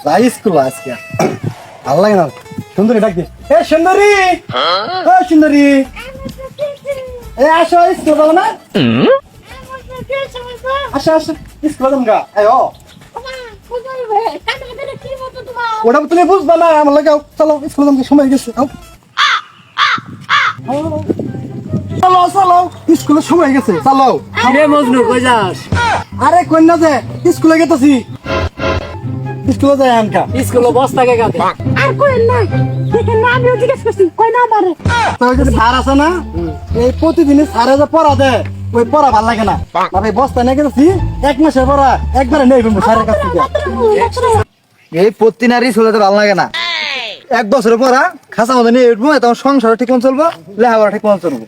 যাই স্কুল আজকে ভালো লাগে না। সুন্দরী ডাক দিস, এ সুন্দরী, ও সুন্দরী, এ আসো স্কুল যাবো না? আসো আসো স্কুল যাবো গা। ও ওটা তুমি বুঝবা না, আমার লাগে চলো স্কুল যাবো, সময় গেছে। চলো চলো স্কুলের সময় গেছে, চলো। রে মজনু কই যাস? আরে কন্যা যে স্কুলে গেতেছি, স্কুলে যাই আনকা। স্কুলে বস্তা কে গাতে আর কইন না, দেখেন না আমিও জিজ্ঞেস করছি কই না আমারে। তো ওই যে স্যার আছে না, এই প্রতিদিনই স্যারে যে পড়া দেয়, ওই পড়া ভাল লাগে না। তবে বস্তা নিয়ে গেছি, 1 মাসের পড়া একবারে নেই ফেলবো স্যারের কাছ থেকে। এই প্রতিদিনারই চলতে ভালো লাগে না। 1 বছরের পড়া খাসা মতো নিয়ে উঠবো, তখন সংসার ঠিক মতো চলবো, লেখাপড়া ঠিক মতো চলবো।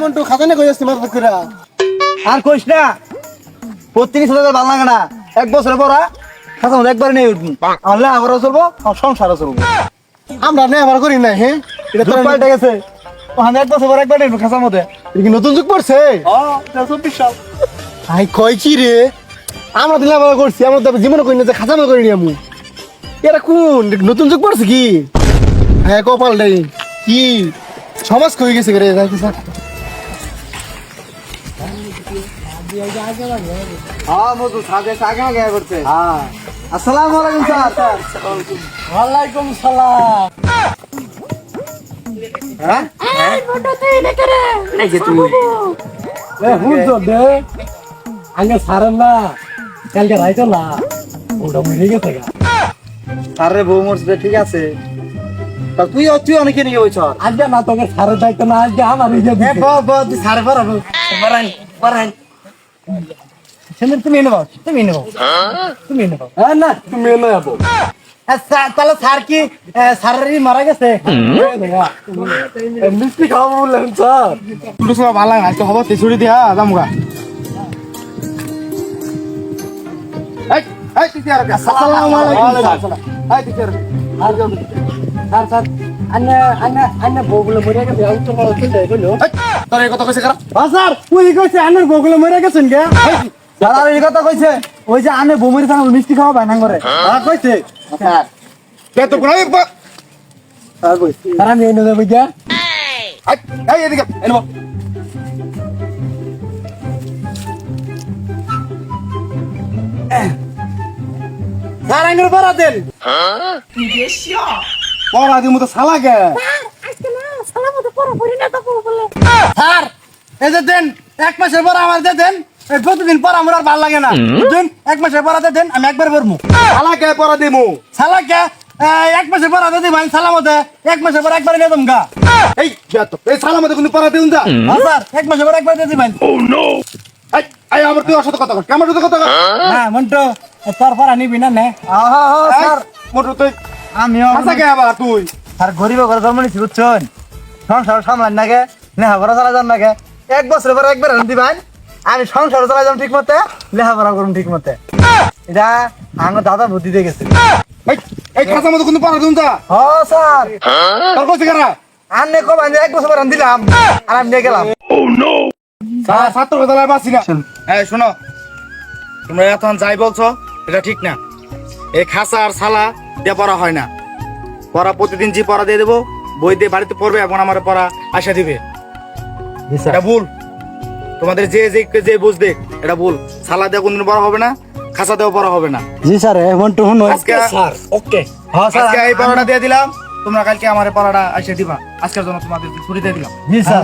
মন্টু খাতা নিয়ে কই আসছি মাথা করে? আর কইস না, প্রতিদিন চলতে ভালো লাগে না। 1 বছরের পড়া খাসা মতো একবারে নিয়ে উঠবো, আমার লেখাপড়াও চলবো, আমার সংসারও চলবো। আমরা লেখাপড়া করি না, হ্যাঁ এটা তো পাল্টে গেছে। ওখানে 1 বছর পর একবার নেই খাসার মধ্যে। এটা কি নতুন যুগ পড়ছে? 24 সাল। আই কই কি রে, আমরা তো লেখাপড়া করছি, আমরা তো জীবনে করি না যে খাসা মতো করিনি আমি। এটা কোন নতুন যুগ পড়ছে কি? হ্যাঁ কপালটাই কি সমাজ কই গেছে রে। মধু সাথে আগে আগে করছে। আসসালামু আলাইকুম স্যার। ওয়ালাইকুম সালাম। হ্যাঁ এই মোটা তুই এনে করে এই যে তুই এ হুজুর দে আগে সারেন না, কালকে রাইতো না ওটা মরে গেছে গা। সারে বউ মরছে, ঠিক আছে। তা তুই অনেকে নিয়ে হইছ আজকে না, তোকে সারের দায়িত্ব না, আজকে আমার ইয়ে দিছে। তুই সারে পারাবো পরান পরান সেদিন তুমি এনে বাস, তুমি এনে বাস, তুমি এনে বাস। হ্যাঁ না তুমি এনে যাবো। তাহলে স্যার কি স্যারেরই মারা গেছে? মিষ্টি খাওয়াবো বললেন স্যার। দুটো সময় ভালো লাগে না, আজকে হবো তেছুরি দিয়া দামগা। আসসালামু আলাইকুম। স্যার স্যার আন্না বউগুলো মরে গেছে, তোর এই কথা কইছে কারা? স্যার ওই কইছে আন্নার বউগুলো মরে গেছেন গে। স্যার আর এই কথা কইছে, ওই যে আনে বউ মরে থাকা মিষ্টি খাওয়া বায়না করে কইছে। স্যার কে তো কোন স্যার কইছে, স্যার আমি এনে দেব গিয়া। এই এদিকে এনে বল। স্যার আইনের পড়া দেন। পড়া দিমু তো শালা কে। আজকে না সালামত পড়া পড়ি না তো বলে। স্যার এই যে দেন 1 মাসের পর আমার দেন, এই প্রতিদিন পড়া আমার আর ভালো লাগে না। দেন 1 মাসের পর দেন, আমি একবার পড়মু। শালা কে পড়া দিমু? শালা কে 1 মাসের পর দিই ভাই সালামতে, 1 মাসের পর একবার নিয়ে দমগা। এই যত এই সালামতে কোন পড়া দিউন দা? স্যার 1 মাসের পর একবার দিই ভাই। ও নো। এই আমার তুই ওর সাথে কথা কর, কেমন সাথে কথা কর? হ্যাঁ মন্টু তোর পড়া নিবি না নে? স্যার মন্টু তুই আমিও আচ্ছা কে আবার তুই আর গরিব ঘরে জন্ম নিছি বুঝছন, সংসার সামলান নাগে, লেখাপড়া চালা যান নাগে। 1 বছরের পর একবার আনতি ভাই, আমি সংসার চালা যাম ঠিক মতে, লেখাপড়া করুন ঠিক মতে। এটা আমার দাদা বুদ্ধি দিয়ে গেছে। এই খাসা মতো কোন পড়া দিউন দা? হ্যাঁ স্যার। তোর কইছে কারা? আন্নে কম আমি 1 বছর পর আন দিলাম আর আমি নিয়ে গেলাম। ও নো। স্যার ছাত্র বিদ্যালয়ে বাসি না। এই শোনো, তোমরা এখন যাই বলছো এটা ঠিক না। এই খাসা আর সালা দিয়ে পড়া হয় না। পড়া প্রতিদিন যে পড়া দিয়ে দেবো, বই দিয়ে বাড়িতে পড়বে এবং আমার পড়া আসা দিবে। এটা ভুল। তোমাদের যে যে বুঝবে এটা ভুল। সালা দিয়ে কোনদিন পড়া হবে না, খাসা দিয়েও পড়া হবে না। জি স্যার এমন তো হন আজকে স্যার ওকে। হ্যাঁ স্যার আজকে এই পড়াটা দিয়ে দিলাম, তোমরা কালকে আমার পড়াটা আসে দিবা। আজকের জন্য তোমাদের ছুটি দিয়ে দিলাম। জি স্যার।